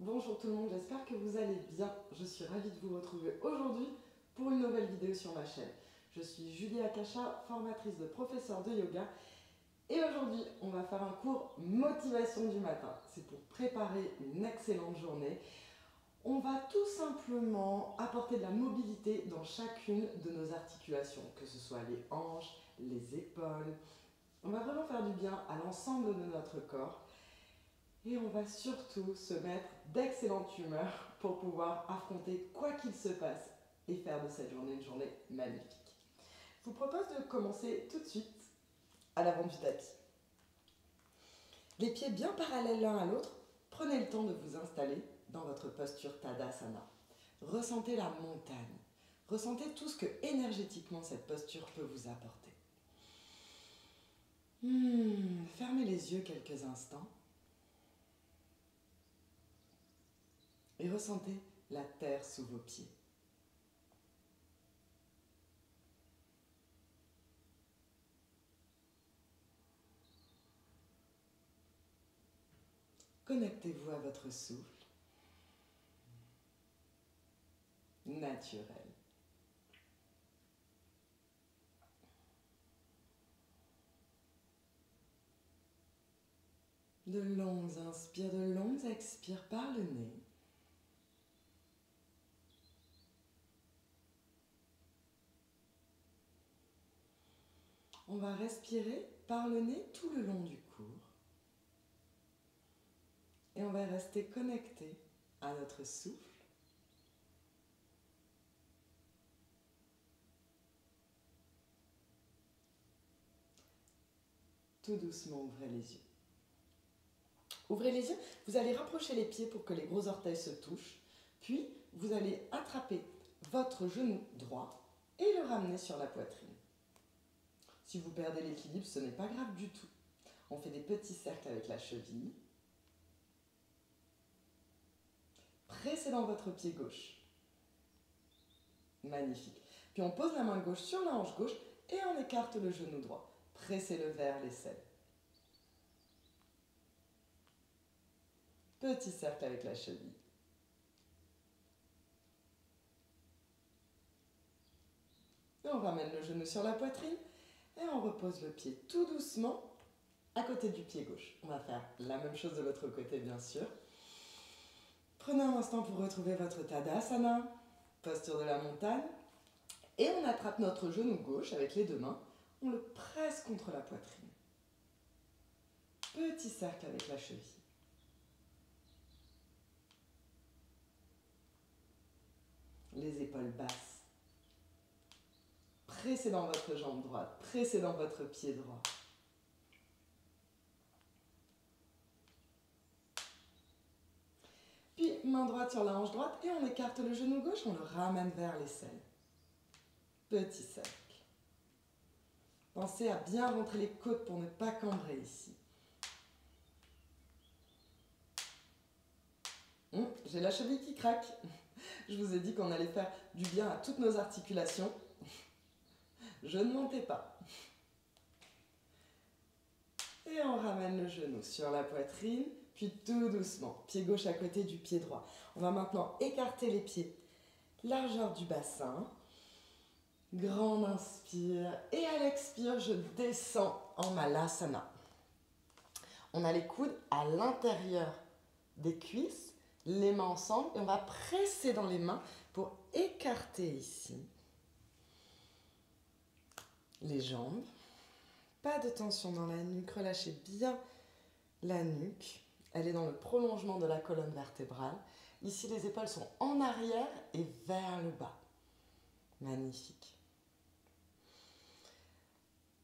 Bonjour tout le monde, j'espère que vous allez bien. Je suis ravie de vous retrouver aujourd'hui pour une nouvelle vidéo sur ma chaîne. Je suis Julie Akasha, formatrice de professeur de yoga. Et aujourd'hui, on va faire un cours motivation du matin. C'est pour préparer une excellente journée. On va tout simplement apporter de la mobilité dans chacune de nos articulations, que ce soit les hanches, les épaules. On va vraiment faire du bien à l'ensemble de notre corps. Et on va surtout se mettre d'excellente humeur pour pouvoir affronter quoi qu'il se passe et faire de cette journée une journée magnifique. Je vous propose de commencer tout de suite à l'avant du tapis. Les pieds bien parallèles l'un à l'autre, prenez le temps de vous installer dans votre posture Tadasana. Ressentez la montagne. Ressentez tout ce que énergétiquement cette posture peut vous apporter. Fermez les yeux quelques instants. Et ressentez la terre sous vos pieds. Connectez-vous à votre souffle naturel. De longues inspires, de longues expires par le nez. On va respirer par le nez tout le long du cours. Et on va rester connecté à notre souffle. Tout doucement, ouvrez les yeux. Ouvrez les yeux, vous allez rapprocher les pieds pour que les gros orteils se touchent. Puis, vous allez attraper votre genou droit et le ramener sur la poitrine. Si vous perdez l'équilibre, ce n'est pas grave du tout. On fait des petits cercles avec la cheville. Pressez dans votre pied gauche. Magnifique. Puis on pose la main gauche sur la hanche gauche et on écarte le genou droit. Pressez-le vers l'aisselle. Petit cercle avec la cheville. Et on ramène le genou sur la poitrine et on repose le pied tout doucement à côté du pied gauche. On va faire la même chose de l'autre côté, bien sûr. Prenez un instant pour retrouver votre Tadasana, posture de la montagne. Et on attrape notre genou gauche avec les deux mains. On le presse contre la poitrine. Petit cercle avec la cheville. Les épaules basses. Pressez dans votre jambe droite. Pressez dans votre pied droit. Puis, main droite sur la hanche droite et on écarte le genou gauche, on le ramène vers l'aisselle. Petit cercle. Pensez à bien rentrer les côtes pour ne pas cambrer ici. J'ai la cheville qui craque. Je vous ai dit qu'on allait faire du bien à toutes nos articulations. Je ne mentais pas. Et on ramène le genou sur la poitrine, puis tout doucement, pied gauche à côté du pied droit. On va maintenant écarter les pieds, largeur du bassin. Grande inspire et à l'expire, je descends en Malasana. On a les coudes à l'intérieur des cuisses, les mains ensemble et on va presser dans les mains pour écarter ici les jambes. Pas de tension dans la nuque, relâchez bien la nuque. Elle est dans le prolongement de la colonne vertébrale. Ici, les épaules sont en arrière et vers le bas. Magnifique.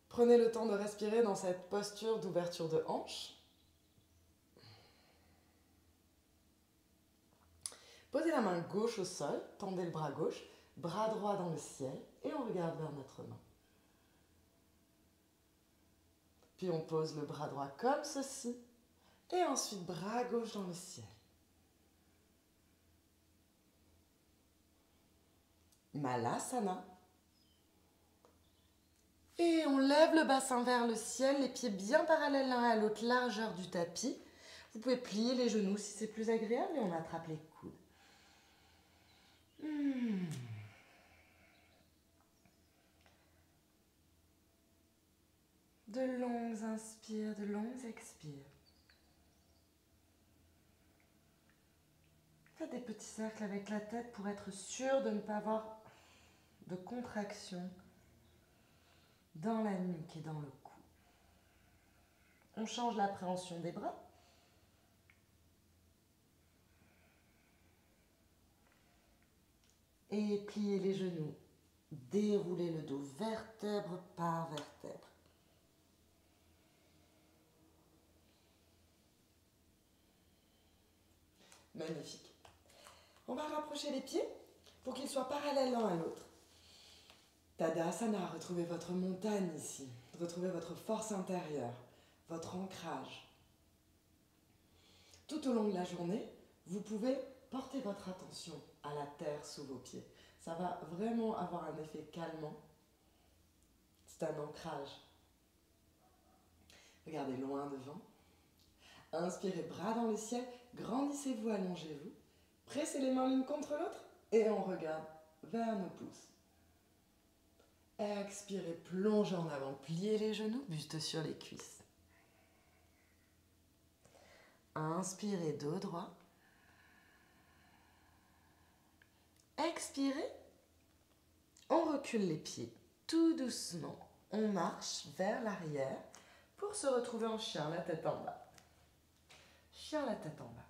Prenez le temps de respirer dans cette posture d'ouverture de hanche. Posez la main gauche au sol, tendez le bras gauche, bras droit dans le ciel et on regarde vers notre main. Puis on pose le bras droit comme ceci et ensuite bras gauche dans le ciel. Malasana. Et on lève le bassin vers le ciel, les pieds bien parallèles l'un à l'autre, largeur du tapis. Vous pouvez plier les genoux si c'est plus agréable et on attrape les coudes. De longues inspires, de longues expires. Faites des petits cercles avec la tête pour être sûr de ne pas avoir de contraction dans la nuque et dans le cou. On change l'appréhension des bras. Et pliez les genoux. Déroulez le dos vertèbre par vertèbre. Magnifique. On va rapprocher les pieds pour qu'ils soient parallèles l'un à l'autre. Tadasana, retrouvez votre montagne ici. Retrouvez votre force intérieure, votre ancrage. Tout au long de la journée, vous pouvez porter votre attention à la terre sous vos pieds. Ça va vraiment avoir un effet calmant. C'est un ancrage. Regardez loin devant. Inspirez, bras dans le ciel. Grandissez-vous, allongez-vous. Pressez les mains l'une contre l'autre et on regarde vers nos pouces. Expirez, plongez en avant. Pliez les genoux, buste sur les cuisses. Inspirez, dos droit. Expirez, on recule les pieds tout doucement. On marche vers l'arrière pour se retrouver en chien, la tête en bas. Chien, la tête en bas.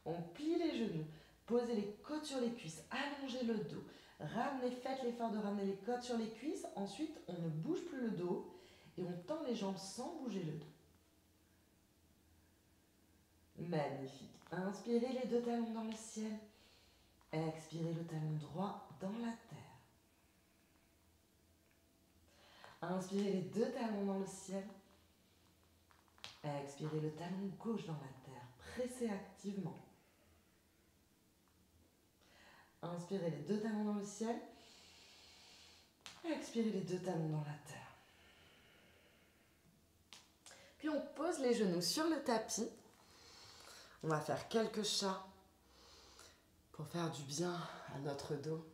On plie les genoux, posez les côtes sur les cuisses, allongez le dos. Ramenez, faites l'effort de ramener les côtes sur les cuisses. Ensuite, on ne bouge plus le dos et on tend les jambes sans bouger le dos. Magnifique. Inspirez les deux talons dans le ciel. Expirez le talon droit dans la terre. Inspirez les deux talons dans le ciel. Expirez le talon gauche dans la terre. Pressez activement. Inspirez les deux talons dans le ciel. Expirez les deux talons dans la terre. Puis on pose les genoux sur le tapis. On va faire quelques chats pour faire du bien à notre dos.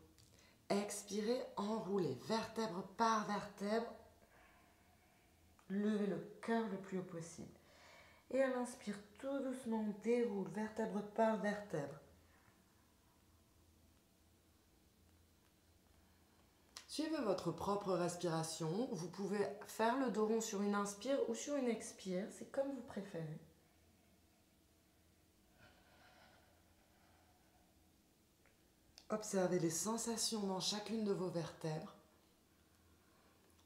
Expirez, enroulez vertèbre par vertèbre. Levez le cœur le plus haut possible. Et à l'inspire, tout doucement, on déroule vertèbre par vertèbre. Suivez votre propre respiration. Vous pouvez faire le dos rond sur une inspire ou sur une expire. C'est comme vous préférez. Observez les sensations dans chacune de vos vertèbres.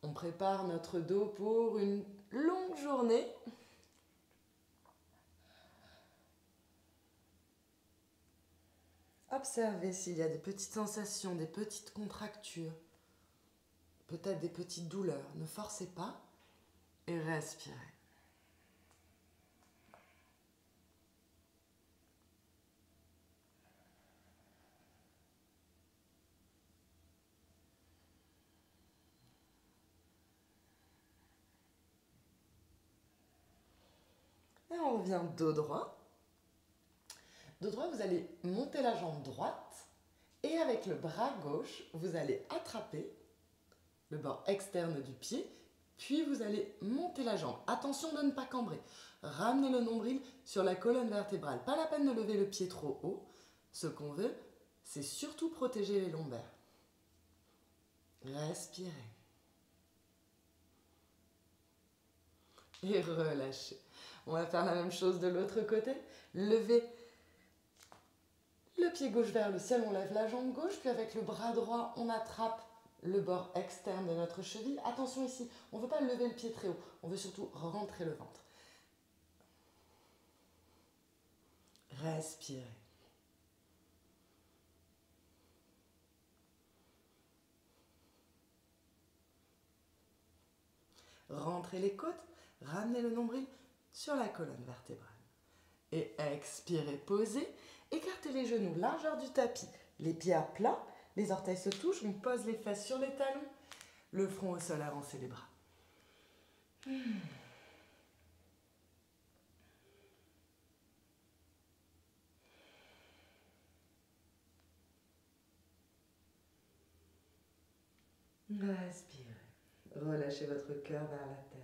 On prépare notre dos pour une longue journée. Observez s'il y a des petites sensations, des petites contractures, peut-être des petites douleurs. Ne forcez pas et respirez. Et on revient dos droit. Dos droit, vous allez monter la jambe droite et avec le bras gauche, vous allez attraper le bord externe du pied, puis vous allez monter la jambe. Attention de ne pas cambrer. Ramenez le nombril sur la colonne vertébrale. Pas la peine de lever le pied trop haut. Ce qu'on veut, c'est surtout protéger les lombaires. Respirez. Et relâchez. On va faire la même chose de l'autre côté. Levez le pied gauche vers le ciel, on lève la jambe gauche, puis avec le bras droit, on attrape le bord externe de notre cheville. Attention ici, on ne veut pas lever le pied très haut, on veut surtout rentrer le ventre. Respirez. Rentrez les côtes, ramenez le nombril sur la colonne vertébrale. Et expirez, posez, écartez les genoux, largeur du tapis, les pieds à plat, les orteils se touchent, on pose les fesses sur les talons, Le front au sol, avancez les bras. Respirez. Relâchez votre cœur vers la terre.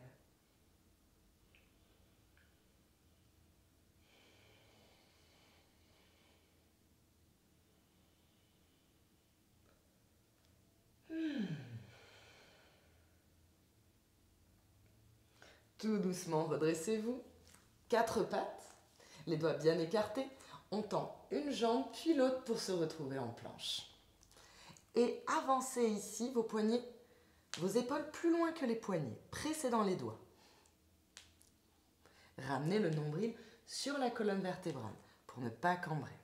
Tout doucement, redressez-vous. 4 pattes, les doigts bien écartés. On tend une jambe puis l'autre pour se retrouver en planche. Et avancez ici vos poignets, vos épaules plus loin que les poignets, pressez dans les doigts. Ramenez le nombril sur la colonne vertébrale pour ne pas cambrer.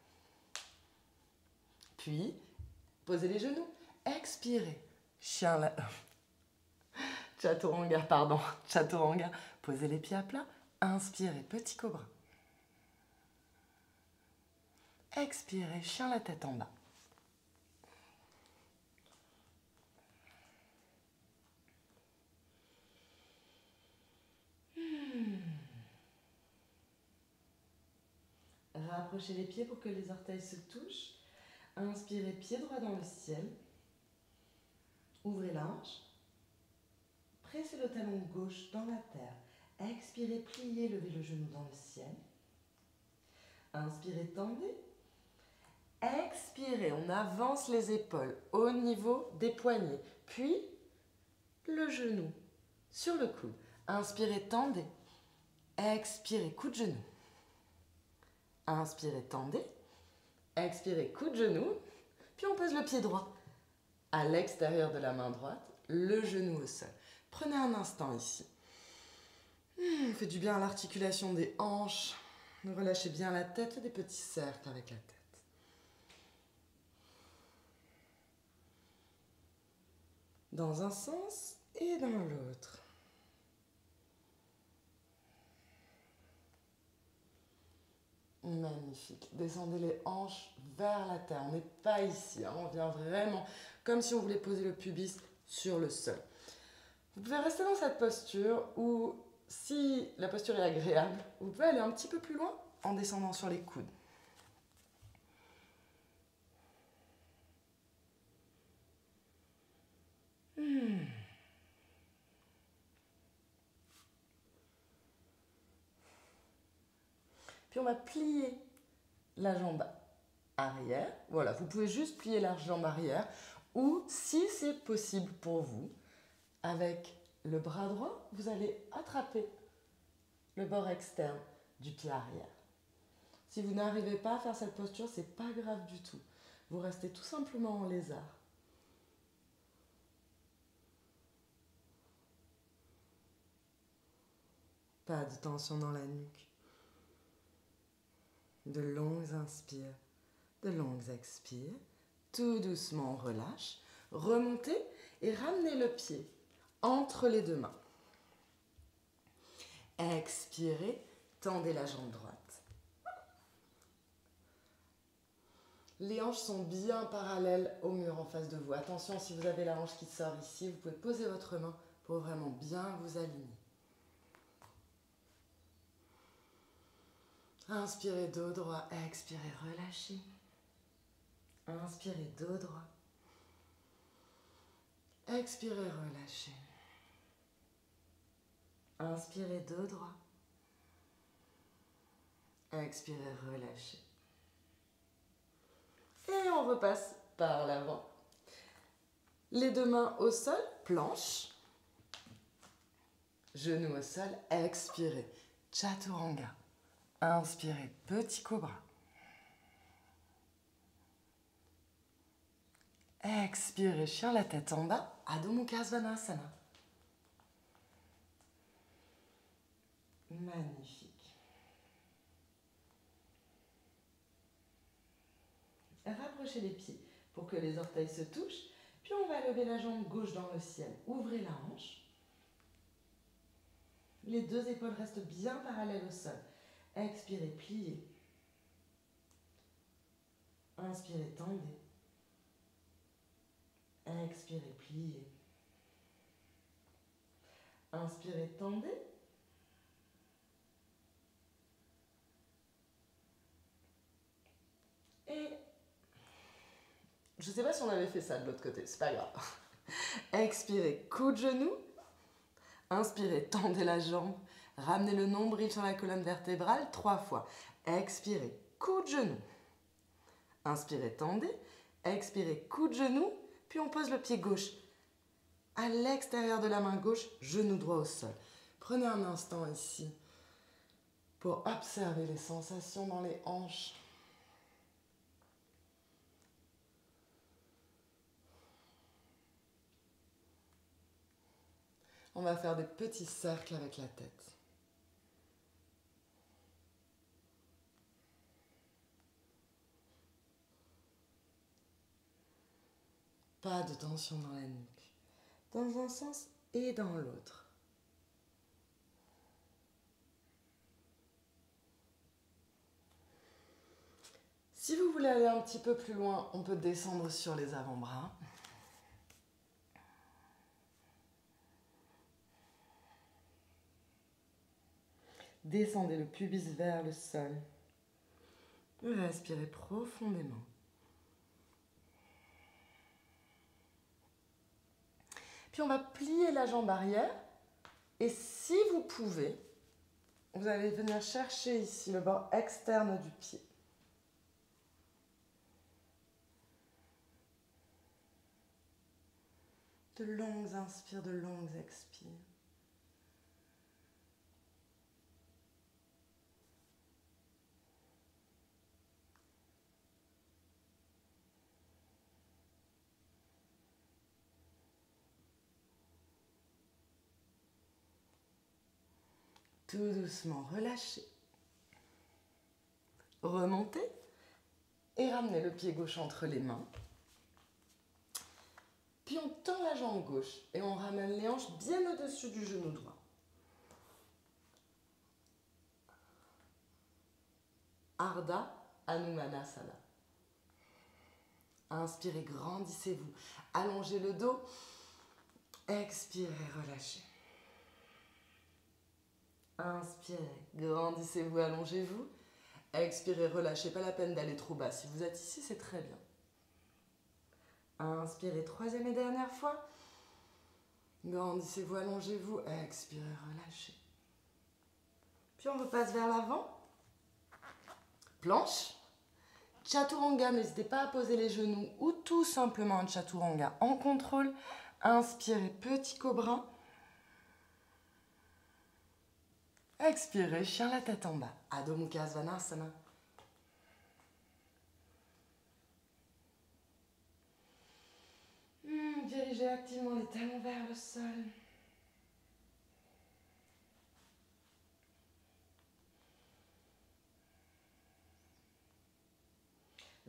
Puis, posez les genoux, expirez. Chaturanga, pardon. Chaturanga. Posez les pieds à plat. Inspirez, petit cobra. Expirez, chien la tête en bas. Rapprochez les pieds pour que les orteils se touchent. Inspirez, pied droit dans le ciel. Ouvrez la hanche. Pressez le talon gauche dans la terre. Expirez, pliez, levez le genou dans le ciel. Inspirez, tendez. Expirez, on avance les épaules au niveau des poignets. Puis, le genou sur le coude. Inspirez, tendez. Expirez, coup de genou. Inspirez, tendez. Expirez, coup de genou. Puis on pose le pied droit à l'extérieur de la main droite, le genou au sol. Prenez un instant ici. Faites du bien à l'articulation des hanches. Relâchez bien la tête, faites des petits cercles avec la tête. Dans un sens et dans l'autre. Magnifique. Descendez les hanches vers la terre. On n'est pas ici, hein. On vient vraiment comme si on voulait poser le pubis sur le sol. Vous pouvez rester dans cette posture ou si la posture est agréable, vous pouvez aller un petit peu plus loin en descendant sur les coudes. Puis on va plier la jambe arrière. Voilà, vous pouvez juste plier la jambe arrière ou si c'est possible pour vous, avec le bras droit, vous allez attraper le bord externe du pied arrière. Si vous n'arrivez pas à faire cette posture, c'est pas grave du tout. Vous restez tout simplement en lézard. Pas de tension dans la nuque. De longues inspires, de longues expires. Tout doucement, on relâche. Remontez et ramenez le pied entre les deux mains. Expirez, tendez la jambe droite. Les hanches sont bien parallèles au mur en face de vous. Attention, si vous avez la hanche qui sort ici, vous pouvez poser votre main pour vraiment bien vous aligner. Inspirez, dos droit. Expirez, relâchez. Inspirez, dos droit. Expirez, relâchez. Inspirez, dos droit. Expirez, relâchez. Et on repasse par l'avant. Les deux mains au sol, planche. Genoux au sol, expirez. Chaturanga. Inspirez, petit cobra. Expirez, chien la tête en bas, Adho Mukha Svanasana. Magnifique. Rapprochez les pieds pour que les orteils se touchent. Puis on va lever la jambe gauche dans le ciel. Ouvrez la hanche. Les deux épaules restent bien parallèles au sol. Expirez, pliez. Inspirez, tendez. Expirez, pliez. Inspirez, tendez. Et je ne sais pas si on avait fait ça de l'autre côté, c'est pas grave. Expirez, coup de genou. Inspirez, tendez la jambe. Ramenez le nombril sur la colonne vertébrale 3 fois. Expirez, coup de genou. Inspirez, tendez. Expirez, coup de genou. Puis on pose le pied gauche à l'extérieur de la main gauche, genou droit au sol. Prenez un instant ici pour observer les sensations dans les hanches. On va faire des petits cercles avec la tête. Pas de tension dans la nuque, dans un sens et dans l'autre. Si vous voulez aller un petit peu plus loin, on peut descendre sur les avant-bras. Descendez le pubis vers le sol. Respirez profondément. Puis on va plier la jambe arrière. Et si vous pouvez, vous allez venir chercher ici le bord externe du pied. De longues inspires, de longues expires. Tout doucement, relâchez. Remontez et ramenez le pied gauche entre les mains. Puis on tend la jambe gauche et on ramène les hanches bien au-dessus du genou droit. Ardha Hanumanasana. Inspirez, grandissez-vous. Allongez le dos. Expirez, relâchez. Inspirez, grandissez-vous, allongez-vous. Expirez, relâchez. Pas la peine d'aller trop bas. Si vous êtes ici, c'est très bien. Inspirez, troisième et dernière fois. Grandissez-vous, allongez-vous. Expirez, relâchez. Puis on repasse vers l'avant. Planche. Chaturanga, n'hésitez pas à poser les genoux ou tout simplement un chaturanga en contrôle. Inspirez, petit cobra. Expirez, chien la tête en bas. Adho Mukha Svanasana. Dirigez activement les talons vers le sol.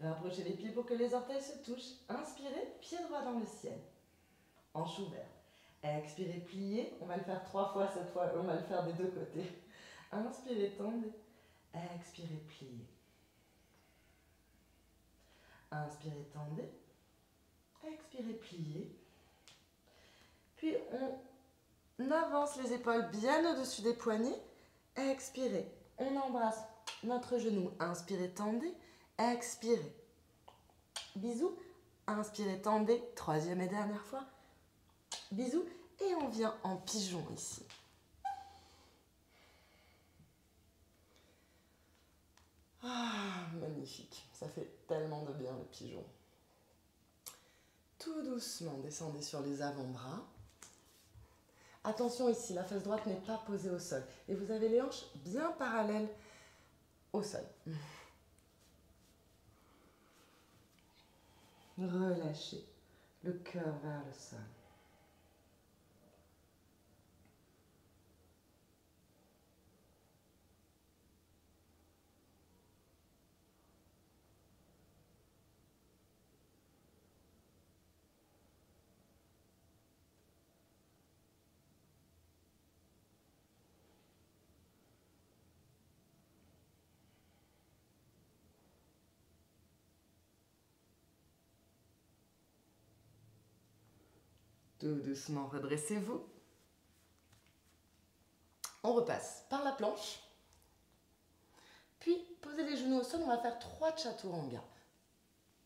Rapprochez les pieds pour que les orteils se touchent. Inspirez, pied droit dans le ciel. Hanche ouverte. Expirez, pliez. On va le faire 3 fois cette fois. On va le faire des deux côtés. Inspirez, tendez. Expirez, pliez. Inspirez, tendez. Expirez, pliez. Puis on avance les épaules bien au-dessus des poignets. Expirez. On embrasse notre genou. Inspirez, tendez. Expirez. Bisous. Inspirez, tendez. Troisième et dernière fois. Bisous. Et on vient en pigeon ici. Ah, magnifique. Ça fait tellement de bien le pigeon. Tout doucement, descendez sur les avant-bras. Attention ici, la face droite n'est pas posée au sol. Et vous avez les hanches bien parallèles au sol. Relâchez le cœur vers le sol. Tout doucement, redressez-vous. On repasse par la planche. Puis, posez les genoux au sol, on va faire 3 chaturanga.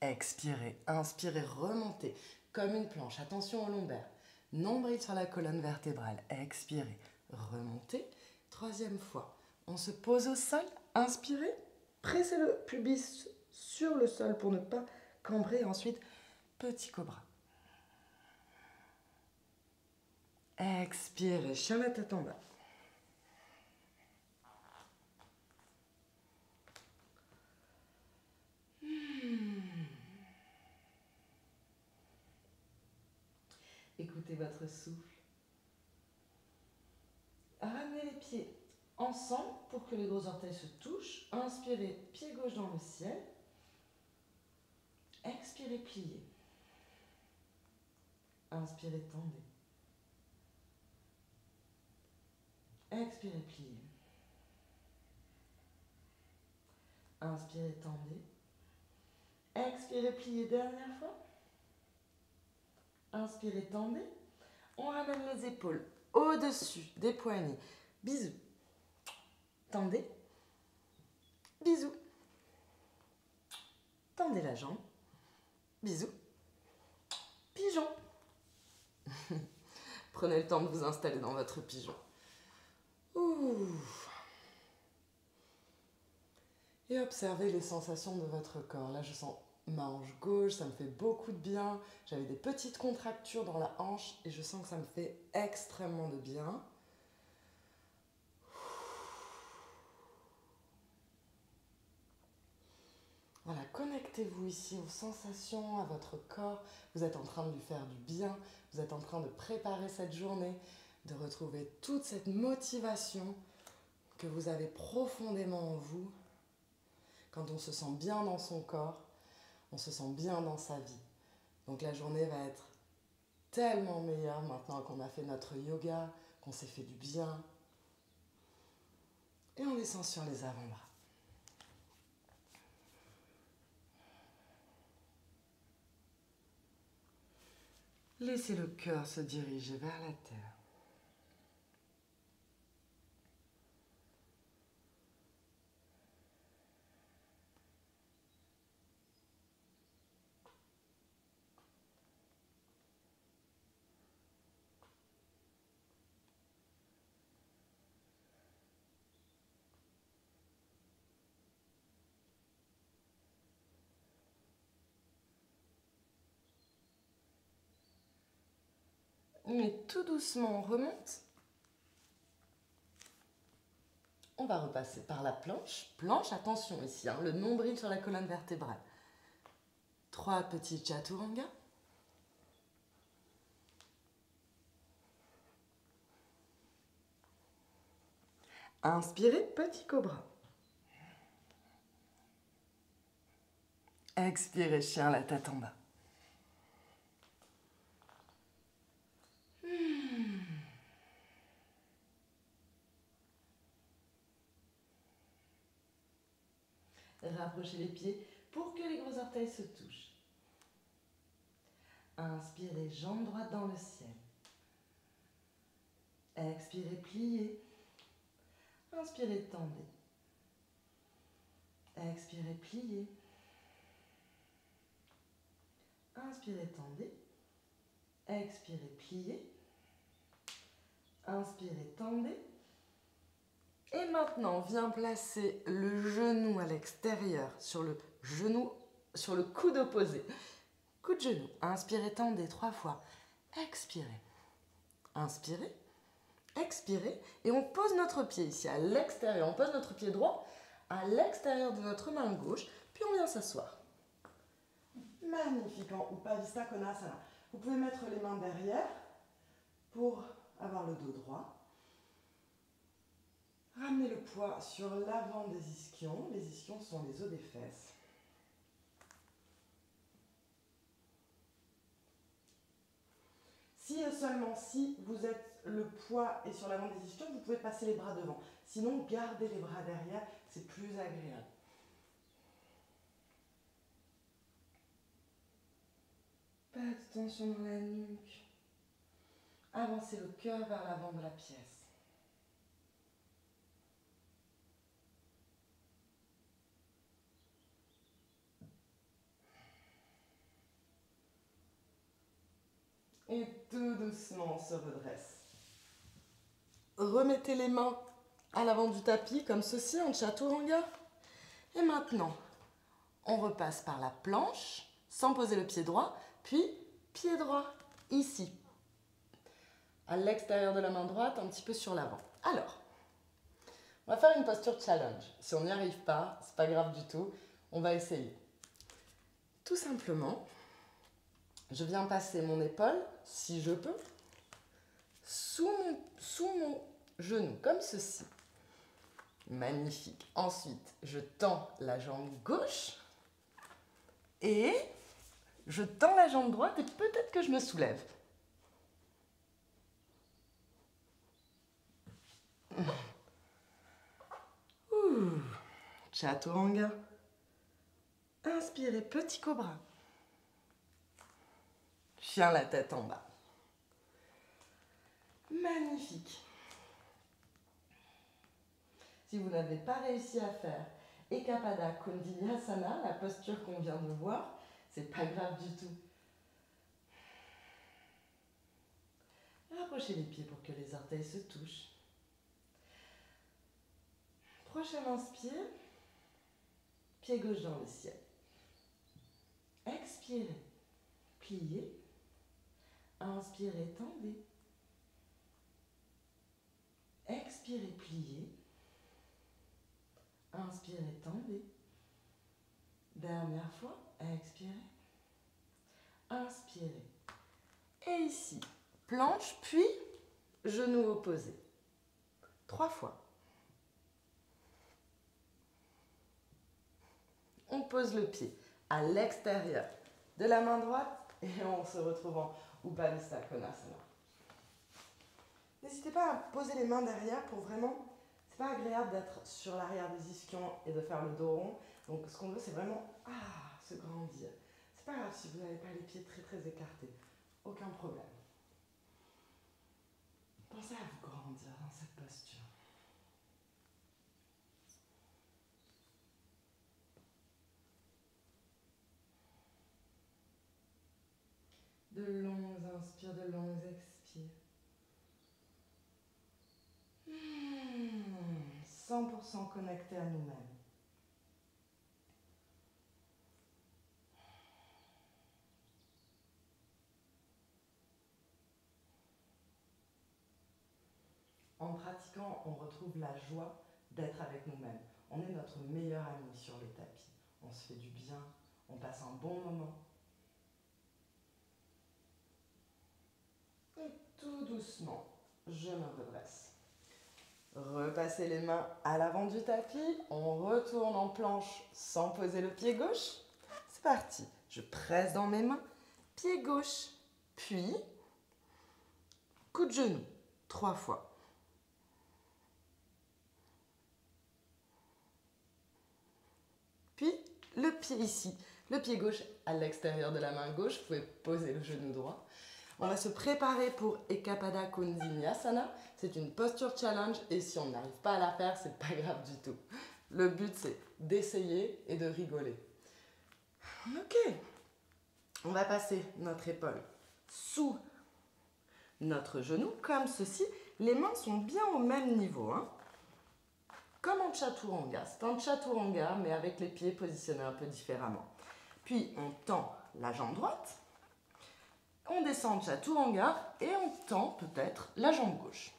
Expirez, inspirez, remontez comme une planche. Attention au lombaire. Nombril sur la colonne vertébrale. Expirez, remontez. 3e fois. On se pose au sol. Inspirez. Pressez le pubis sur le sol pour ne pas cambrer. Ensuite, petit cobra. Expirez, chien la tête en bas. Écoutez votre souffle. Ramenez les pieds ensemble pour que les gros orteils se touchent. Inspirez, pied gauche dans le ciel. Expirez, pliez. Inspirez, tendez. Expirez, pliez. Inspirez, tendez. Expirez, pliez, dernière fois. Inspirez, tendez. On ramène les épaules au-dessus des poignets. Bisous. Tendez. Bisous. Tendez la jambe. Bisous. Pigeon. Prenez le temps de vous installer dans votre pigeon. Ouh. Et observez les sensations de votre corps. Là, je sens ma hanche gauche, ça me fait beaucoup de bien. J'avais des petites contractures dans la hanche et je sens que ça me fait extrêmement de bien. Voilà, connectez-vous ici aux sensations, à votre corps. Vous êtes en train de lui faire du bien. Vous êtes en train de préparer cette journée, de retrouver toute cette motivation que vous avez profondément en vous. Quand on se sent bien dans son corps, on se sent bien dans sa vie. Donc la journée va être tellement meilleure maintenant qu'on a fait notre yoga, qu'on s'est fait du bien. Et on descend sur les avant-bras. Laissez le cœur se diriger vers la terre. Mais tout doucement, on remonte. On va repasser par la planche. Planche, attention ici, le nombril sur la colonne vertébrale. 3 petits chaturanga. Inspirez, petit cobra. Expirez, chien, la tête en bas. Rapprochez les pieds pour que les gros orteils se touchent. Inspirez, jambe droite dans le ciel. Expirez, pliez. Inspirez, tendez. Expirez, pliez. Inspirez, tendez. Expirez, pliez. Inspirez, tendez. Et maintenant, viens placer le genou à l'extérieur, sur le coude opposé. Coup de genou. Inspirez, tendez 3 fois. Expirez. Inspirez. Expirez. Et on pose notre pied ici à l'extérieur. On pose notre pied droit à l'extérieur de notre main gauche. Puis on vient s'asseoir. Magnifique en Upavista Konasana. Vous pouvez mettre les mains derrière pour avoir le dos droit. Ramenez le poids sur l'avant des ischions. Les ischions sont les os des fesses. Seulement si vous êtes le poids est sur l'avant des ischions, vous pouvez passer les bras devant. Sinon, gardez les bras derrière, c'est plus agréable. Pas de tension dans la nuque. Avancez le cœur vers l'avant de la pièce. Et tout doucement, on se redresse. Remettez les mains à l'avant du tapis, comme ceci, en chaturanga. Et maintenant, on repasse par la planche, sans poser le pied droit, puis pied droit, ici. À l'extérieur de la main droite, un petit peu sur l'avant. Alors, on va faire une posture challenge. Si on n'y arrive pas, c'est pas grave du tout, on va essayer. Tout simplement, je viens passer mon épaule, si je peux, sous mon genou, comme ceci. Magnifique. Ensuite, je tends la jambe gauche et je tends la jambe droite et peut-être que je me soulève. Ouh. Chaturanga. Inspirez, petit cobra. Chien la tête en bas. Magnifique. Si vous n'avez pas réussi à faire Ekapada Kundinasana, la posture qu'on vient de voir, c'est pas grave du tout. Rapprochez les pieds pour que les orteils se touchent. Prochain inspire, pied gauche dans le ciel. Expirez, pliez. Inspirez, tendez. Expirez, pliez. Inspirez, tendez. Dernière fois, expirez. Inspirez. Et ici, planche, puis genou opposé. 3 fois. On pose le pied à l'extérieur de la main droite et on se retrouve en Upavista Konasana. N'hésitez pas à poser les mains derrière pour vraiment... C'est pas agréable d'être sur l'arrière des ischions et de faire le dos rond. Donc ce qu'on veut, c'est vraiment se grandir. C'est pas grave si vous n'avez pas les pieds très très écartés. Aucun problème. Pensez à vous grandir dans cette posture. De longues inspires, de longues expires. 100% connecté à nous-mêmes. En pratiquant, on retrouve la joie d'être avec nous-mêmes. On est notre meilleur ami sur le tapis. On se fait du bien, on passe un bon moment. Et tout doucement, je me redresse. Repassez les mains à l'avant du tapis. On retourne en planche sans poser le pied gauche. C'est parti. Je presse dans mes mains. Pied gauche, puis coup de genou. 3 fois. Puis le pied ici. Le pied gauche à l'extérieur de la main gauche. Vous pouvez poser le genou droit. On va se préparer pour Ekapada Kundinasana. C'est une posture challenge et si on n'arrive pas à la faire, c'est pas grave du tout. Le but, c'est d'essayer et de rigoler. Ok. On va passer notre épaule sous notre genou, comme ceci. Les mains sont bien au même niveau. Comme en chaturanga. C'est un chaturanga, mais avec les pieds positionnés un peu différemment. Puis, on tend la jambe droite. On descend chaturanga et on tend peut-être la jambe gauche.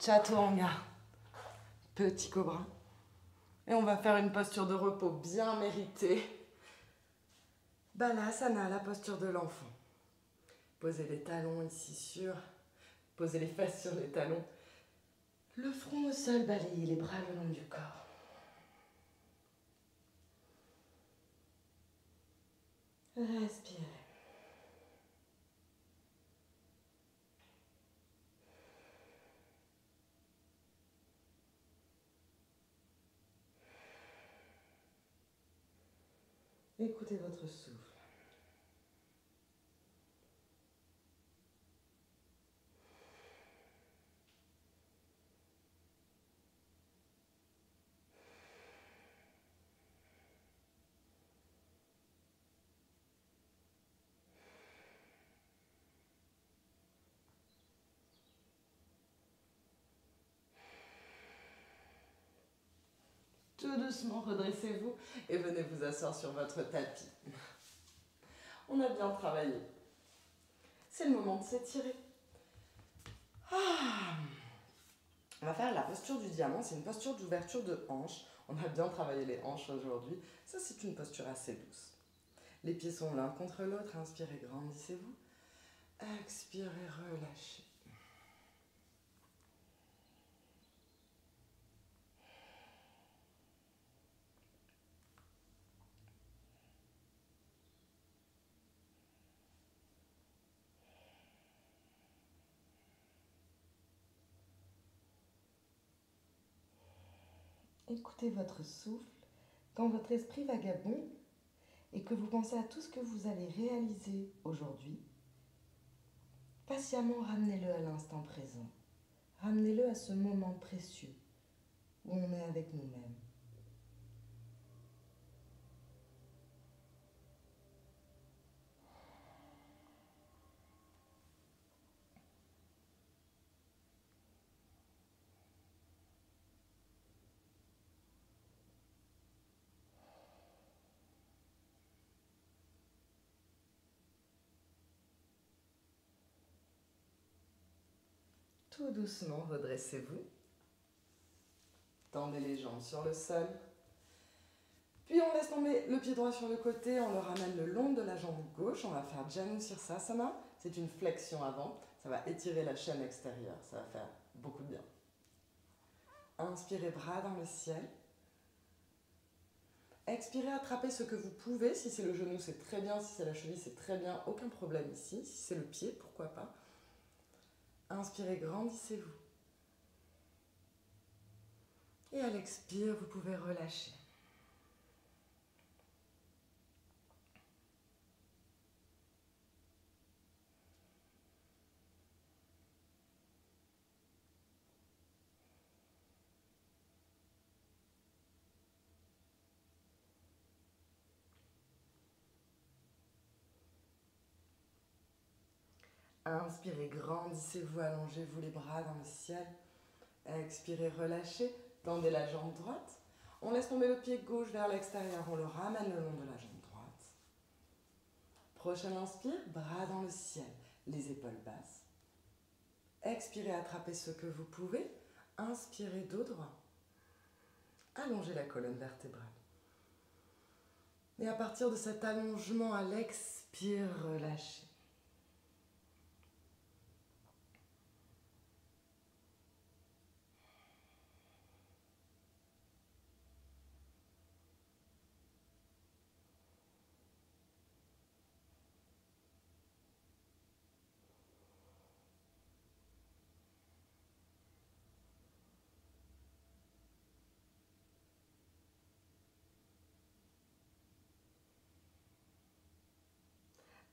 Chaturanga, petit cobra. Et on va faire une posture de repos bien méritée. Balasana, la posture de l'enfant. Posez les talons ici posez les fesses sur les talons. Le front au sol, balayez les bras le long du corps. Respirez. Écoutez votre souffle. Tout doucement, redressez-vous et venez vous asseoir sur votre tapis. On a bien travaillé. C'est le moment de s'étirer. On va faire la posture du diamant. C'est une posture d'ouverture de hanches. On a bien travaillé les hanches aujourd'hui. Ça, c'est une posture assez douce. Les pieds sont l'un contre l'autre. Inspirez, grandissez-vous. Expirez, relâchez. Écoutez votre souffle. Quand votre esprit vagabonde et que vous pensez à tout ce que vous allez réaliser aujourd'hui, patiemment ramenez-le à l'instant présent. Ramenez-le à ce moment précieux où on est avec nous-mêmes. Tout doucement, redressez-vous. Tendez les jambes sur le sol. Puis on laisse tomber le pied droit sur le côté, on le ramène le long de la jambe gauche. On va faire Janu Sirsasana. C'est une flexion avant. Ça va étirer la chaîne extérieure. Ça va faire beaucoup de bien. Inspirez, bras dans le ciel. Expirez, attrapez ce que vous pouvez. Si c'est le genou, c'est très bien. Si c'est la cheville, c'est très bien. Aucun problème ici. Si c'est le pied, pourquoi pas. Inspirez, grandissez-vous. Et à l'expire, vous pouvez relâcher. Inspirez, grandissez-vous, allongez-vous les bras dans le ciel. Expirez, relâchez, tendez la jambe droite. On laisse tomber le pied gauche vers l'extérieur, on le ramène le long de la jambe droite. Prochain inspire, bras dans le ciel, les épaules basses. Expirez, attrapez ce que vous pouvez. Inspirez, dos droit. Allongez la colonne vertébrale. Et à partir de cet allongement, à l'expire, relâchez.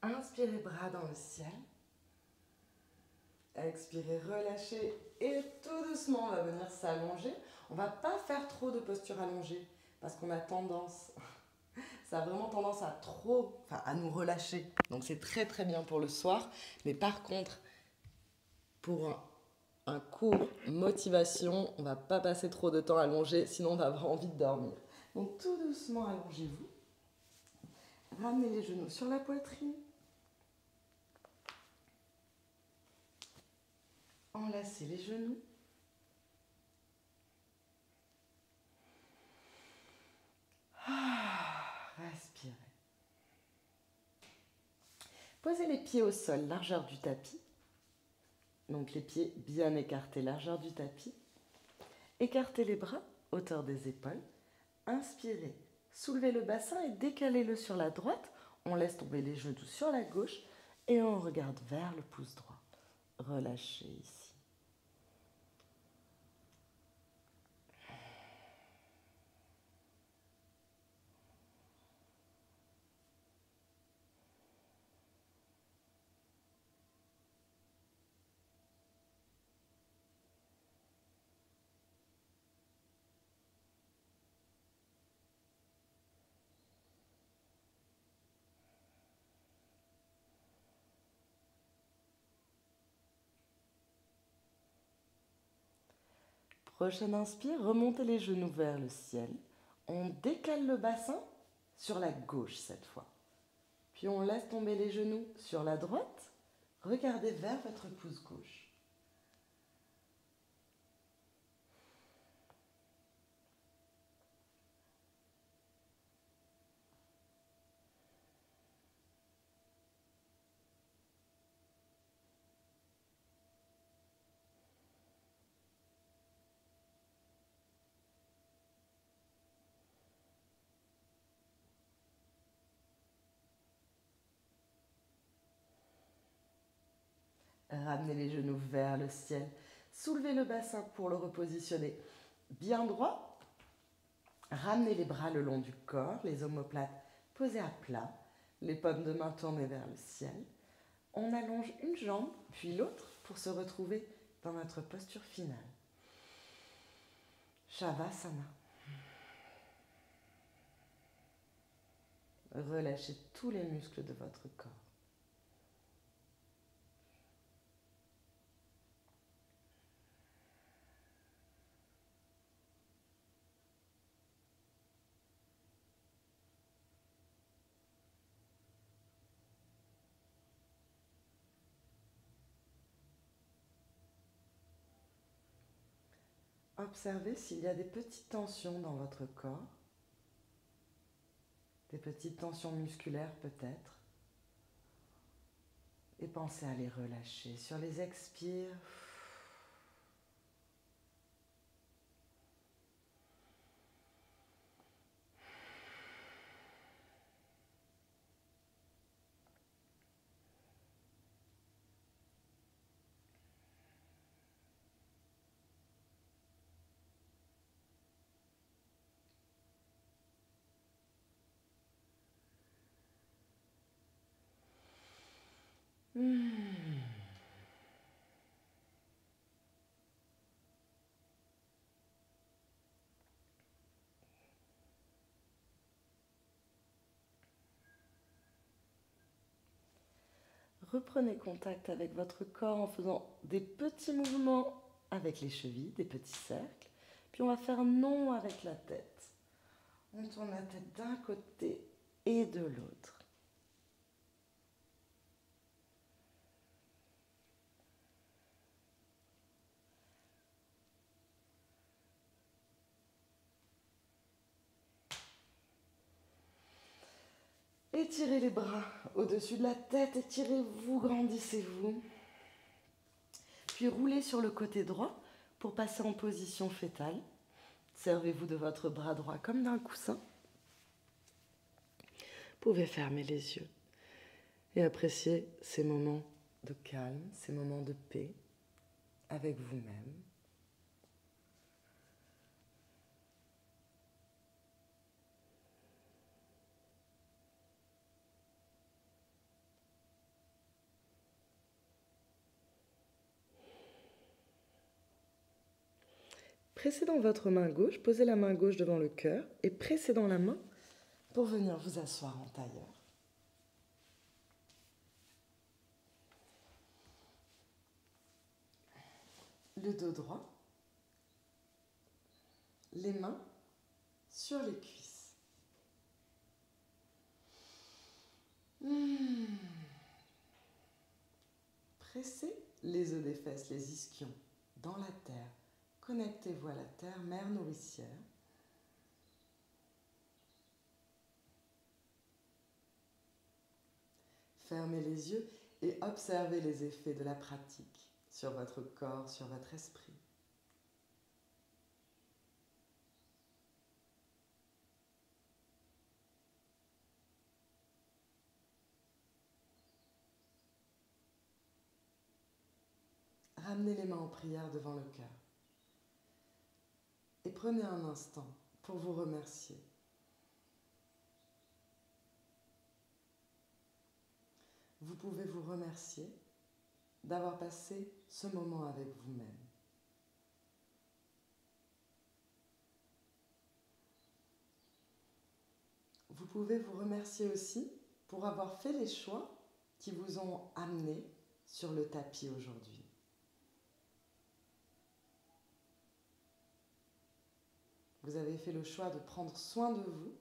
Inspirez, bras dans le ciel. Expirez, relâchez et tout doucement on va venir s'allonger. On ne va pas faire trop de posture allongée parce qu'on a tendance, ça a vraiment tendance à nous relâcher. Donc c'est très très bien pour le soir. Mais par contre, pour un cours motivation, on ne va pas passer trop de temps allongé, sinon on va avoir envie de dormir. Donc tout doucement allongez-vous. Ramenez les genoux sur la poitrine. Enlacez les genoux. Respirez. Posez les pieds au sol, largeur du tapis. Donc les pieds bien écartés, largeur du tapis. Écartez les bras, hauteur des épaules. Inspirez, soulevez le bassin et décalez-le sur la droite. On laisse tomber les genoux sur la gauche et on regarde vers le pouce droit. Relâchez ici. Prochaine inspire, remontez les genoux vers le ciel. On décale le bassin sur la gauche cette fois. Puis on laisse tomber les genoux sur la droite. Regardez vers votre pouce gauche. Ramenez les genoux vers le ciel. Soulevez le bassin pour le repositionner bien droit. Ramenez les bras le long du corps, les omoplates posées à plat, les paumes de main tournées vers le ciel. On allonge une jambe, puis l'autre pour se retrouver dans notre posture finale. Shavasana. Relâchez tous les muscles de votre corps. Observez s'il y a des petites tensions dans votre corps, des petites tensions musculaires peut-être, et pensez à les relâcher. Sur les expires, reprenez contact avec votre corps en faisant des petits mouvements avec les chevilles, des petits cercles. Puis on va faire non avec la tête. On tourne la tête d'un côté et de l'autre. Étirez les bras au-dessus de la tête, étirez-vous, grandissez-vous. Puis roulez sur le côté droit pour passer en position fétale. Servez-vous de votre bras droit comme d'un coussin. Vous pouvez fermer les yeux et apprécier ces moments de calme, ces moments de paix avec vous-même. Pressez dans votre main gauche, posez la main gauche devant le cœur et pressez dans la main pour venir vous asseoir en tailleur. Le dos droit, les mains sur les cuisses. Pressez les os des fesses, les ischions, dans la terre. Connectez-vous à la terre, mère nourricière. Fermez les yeux et observez les effets de la pratique sur votre corps, sur votre esprit. Ramenez les mains en prière devant le cœur. Et prenez un instant pour vous remercier. Vous pouvez vous remercier d'avoir passé ce moment avec vous-même. Vous pouvez vous remercier aussi pour avoir fait les choix qui vous ont amené sur le tapis aujourd'hui. Vous avez fait le choix de prendre soin de vous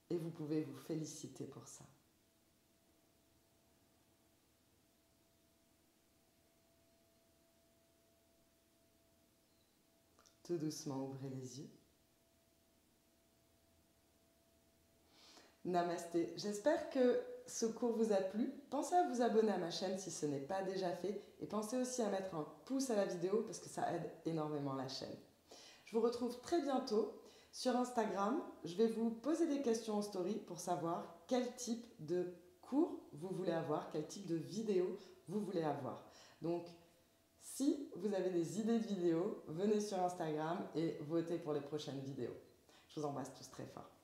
et vous pouvez vous féliciter pour ça. Tout doucement, ouvrez les yeux. Namasté. J'espère que ce cours vous a plu. Pensez à vous abonner à ma chaîne si ce n'est pas déjà fait. Et pensez aussi à mettre un pouce à la vidéo parce que ça aide énormément la chaîne. Je vous retrouve très bientôt sur Instagram. Je vais vous poser des questions en story pour savoir quel type de cours vous voulez avoir, quel type de vidéo vous voulez avoir. Donc, si vous avez des idées de vidéos, venez sur Instagram et votez pour les prochaines vidéos. Je vous embrasse tous très fort.